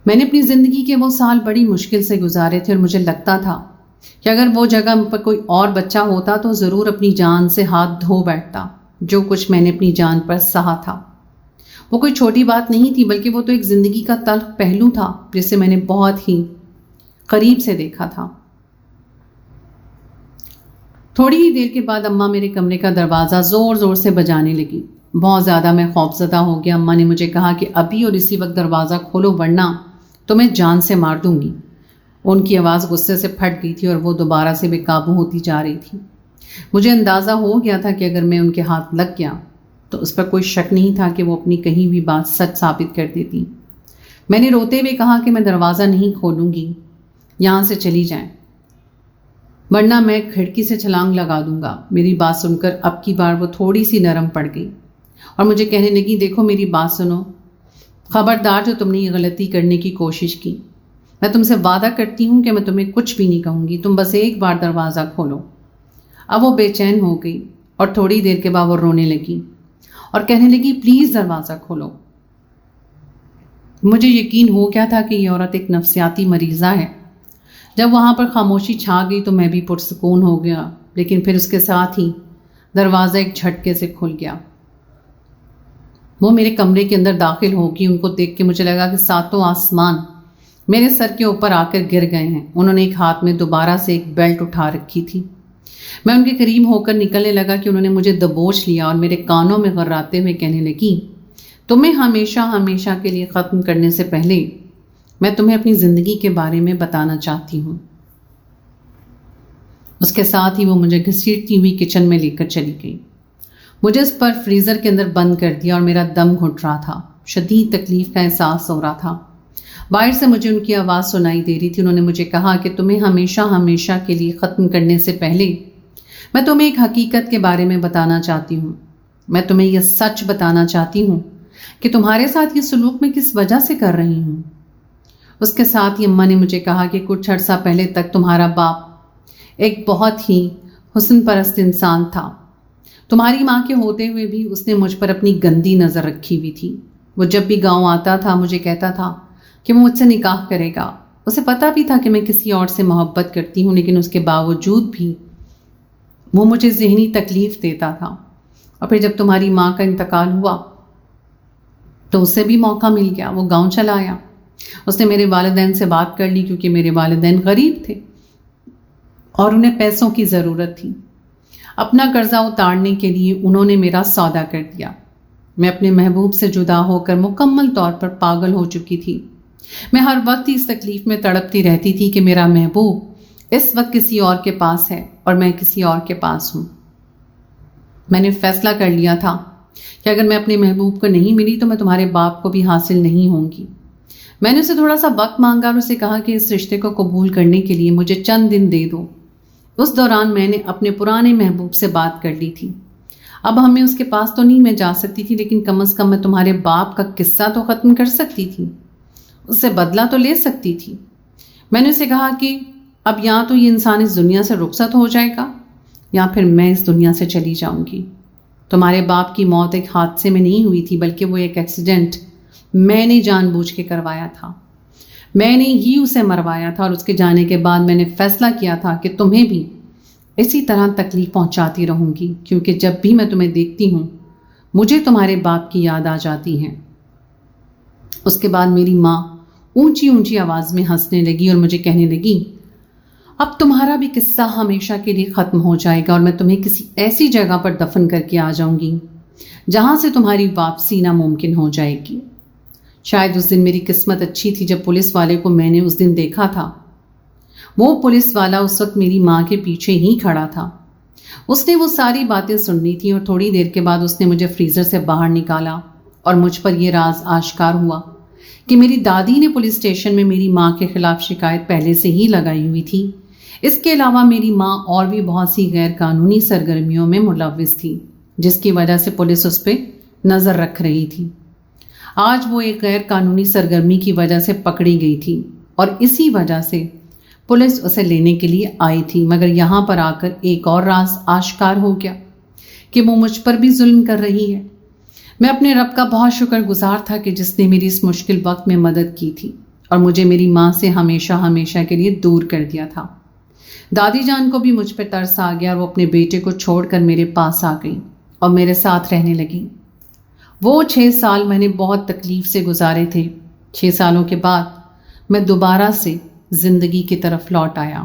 میں نے اپنی زندگی کے وہ سال بڑی مشکل سے گزارے تھے اور مجھے لگتا تھا کہ اگر وہ جگہ پر کوئی اور بچہ ہوتا تو ضرور اپنی جان سے ہاتھ دھو بیٹھتا۔ جو کچھ میں نے اپنی جان پر سہا تھا وہ کوئی چھوٹی بات نہیں تھی، بلکہ وہ تو ایک زندگی کا تلخ پہلو تھا جسے میں نے بہت ہی قریب سے دیکھا تھا۔ تھوڑی ہی دیر کے بعد اماں میرے کمرے کا دروازہ زور زور سے بجانے لگی۔ بہت زیادہ میں خوفزدہ ہو گیا۔ اماں نے مجھے کہا کہ ابھی اور اسی وقت دروازہ کھولو ورنہ تو میں جان سے مار دوں گی۔ ان کی آواز غصے سے پھٹ گئی تھی اور وہ دوبارہ سے بے قابو ہوتی جا رہی تھی۔ مجھے اندازہ ہو گیا تھا کہ اگر میں ان کے ہاتھ لگ گیا تو اس پر کوئی شک نہیں تھا کہ وہ اپنی کہیں بھی بات سچ ثابت کر دیتی۔ میں نے روتے ہوئے کہا کہ میں دروازہ نہیں کھولوں گی، یہاں سے چلی جائیں ورنہ میں کھڑکی سے چھلانگ لگا دوں گا۔ میری بات سن کر اب کی بار وہ تھوڑی سی نرم پڑ گئی اور مجھے کہنے لگی، دیکھو میری بات سنو، خبردار جو تم نے یہ غلطی کرنے کی کوشش کی، میں تم سے وعدہ کرتی ہوں کہ میں تمہیں کچھ بھی نہیں کہوں گی، تم بس ایک بار دروازہ کھولو۔ اب وہ بے چین ہو گئی اور تھوڑی دیر کے بعد وہ رونے لگی اور کہنے لگی، پلیز دروازہ کھولو۔ مجھے یقین ہو گیا تھا کہ یہ عورت ایک نفسیاتی مریضہ ہے۔ جب وہاں پر خاموشی چھا گئی تو میں بھی پرسکون ہو گیا، لیکن پھر اس کے ساتھ ہی دروازہ ایک جھٹکے سے کھل گیا۔ وہ میرے کمرے کے اندر داخل ہوگی۔ ان کو دیکھ کے مجھے لگا کہ ساتوں آسمان میرے سر کے اوپر آ کر گر گئے ہیں۔ انہوں نے ایک ہاتھ میں دوبارہ سے ایک بیلٹ اٹھا رکھی تھی۔ میں ان کے قریب ہو کر نکلنے لگا کہ انہوں نے مجھے دبوچ لیا اور میرے کانوں میں غراتے ہوئے کہنے لگی، تمہیں ہمیشہ ہمیشہ کے لیے ختم کرنے سے پہلے میں تمہیں اپنی زندگی کے بارے میں بتانا چاہتی ہوں۔ اس کے ساتھ ہی وہ مجھے گھسیٹتی ہوئی کچن میں لے کر چلی گئی۔ مجھے اس پر فریزر کے اندر بند کر دیا اور میرا دم گھٹ رہا تھا۔ شدید تکلیف کا احساس ہو رہا تھا۔ باہر سے مجھے ان کی آواز سنائی دے رہی تھی۔ انہوں نے مجھے کہا کہ تمہیں ہمیشہ ہمیشہ کے لیے ختم کرنے سے پہلے میں تمہیں ایک حقیقت کے بارے میں بتانا چاہتی ہوں۔ میں تمہیں یہ سچ بتانا چاہتی ہوں کہ تمہارے ساتھ یہ سلوک میں کس وجہ سے کر رہی ہوں۔ اس کے ساتھ ہی اماں نے مجھے کہا کہ کچھ عرصہ پہلے تک تمہارا باپ ایک بہت ہی حسن پرست انسان تھا۔ تمہاری ماں کے ہوتے ہوئے بھی اس نے مجھ پر اپنی گندی نظر رکھی ہوئی تھی۔ وہ جب بھی گاؤں آتا تھا مجھے کہتا تھا کہ وہ مجھ سے نکاح کرے گا۔ اسے پتا بھی تھا کہ میں کسی اور سے محبت کرتی ہوں، لیکن اس کے باوجود بھی وہ مجھے ذہنی تکلیف دیتا تھا۔ اور پھر جب تمہاری ماں کا انتقال ہوا تو اسے بھی موقع مل گیا، وہ گاؤں چلا آیا۔ اس نے میرے والدین سے بات کر لی کیونکہ میرے والدین غریب تھے اور انہیں پیسوں کی ضرورت تھی۔ اپنا قرضہ اتارنے کے لیے انہوں نے میرا سودا کر دیا۔ میں اپنے محبوب سے جدا ہو کر مکمل طور پر پاگل ہو چکی تھی۔ میں ہر وقت اس تکلیف میں تڑپتی رہتی تھی کہ میرا محبوب اس وقت کسی اور کے پاس ہے اور میں کسی اور کے پاس ہوں۔ میں نے فیصلہ کر لیا تھا کہ اگر میں اپنے محبوب کو نہیں ملی تو میں تمہارے باپ کو بھی حاصل نہیں ہوں گی۔ میں نے اسے تھوڑا سا وقت مانگا اور اسے کہا کہ اس رشتے کو قبول کرنے کے لیے مجھے چند دن دے دو۔ اس دوران میں نے اپنے پرانے محبوب سے بات کر لی تھی۔ اب ہمیں اس کے پاس تو نہیں میں جا سکتی تھی، لیکن کم از کم میں تمہارے باپ کا قصہ تو ختم کر سکتی تھی، اس سے بدلہ تو لے سکتی تھی۔ میں نے اسے کہا کہ اب یا تو یہ انسان اس دنیا سے رخصت ہو جائے گا یا پھر میں اس دنیا سے چلی جاؤں گی۔ تمہارے باپ کی موت ایک حادثے میں نہیں ہوئی تھی، بلکہ وہ ایک ایکسیڈنٹ میں نے جان بوجھ کے کروایا تھا۔ میں نے ہی اسے مروایا تھا اور اس کے جانے کے بعد میں نے فیصلہ کیا تھا کہ تمہیں بھی اسی طرح تکلیف پہنچاتی رہوں گی، کیونکہ جب بھی میں تمہیں دیکھتی ہوں مجھے تمہارے باپ کی یاد آ جاتی ہے۔ اس کے بعد میری ماں اونچی اونچی آواز میں ہنسنے لگی اور مجھے کہنے لگی، اب تمہارا بھی قصہ ہمیشہ کے لیے ختم ہو جائے گا اور میں تمہیں کسی ایسی جگہ پر دفن کر کے آ جاؤں گی جہاں سے تمہاری واپسی ناممکن ہو جائے گی۔ شاید اس دن میری قسمت اچھی تھی جب پولیس والے کو میں نے اس دن دیکھا تھا۔ وہ پولیس والا اس وقت میری ماں کے پیچھے ہی کھڑا تھا۔ اس نے وہ ساری باتیں سننی تھیں اور تھوڑی دیر کے بعد اس نے مجھے فریزر سے باہر نکالا اور مجھ پر یہ راز آشکار ہوا کہ میری دادی نے پولیس اسٹیشن میں میری ماں کے خلاف شکایت پہلے سے ہی لگائی ہوئی تھی۔ اس کے علاوہ میری ماں اور بھی بہت سی غیر قانونی سرگرمیوں میں ملوث تھی، جس کی وجہ سے پولیس اس پہ نظر رکھ رہی تھی۔ آج وہ ایک غیر قانونی سرگرمی کی وجہ سے پکڑی گئی تھی اور اسی وجہ سے پولیس اسے لینے کے لیے آئی تھی، مگر یہاں پر آ کر ایک اور راز آشکار ہو گیا کہ وہ مجھ پر بھی ظلم کر رہی ہے۔ میں اپنے رب کا بہت شکر گزار تھا کہ جس نے میری اس مشکل وقت میں مدد کی تھی اور مجھے میری ماں سے ہمیشہ ہمیشہ کے لیے دور کر دیا تھا۔ دادی جان کو بھی مجھ پہ ترس آ گیا اور وہ اپنے بیٹے کو چھوڑ کر میرے پاس آ گئی اور میرے ساتھ رہنے لگی۔ وہ 6 سال میں نے بہت تکلیف سے گزارے تھے۔ 6 سالوں کے بعد میں دوبارہ سے زندگی کی طرف لوٹ آیا۔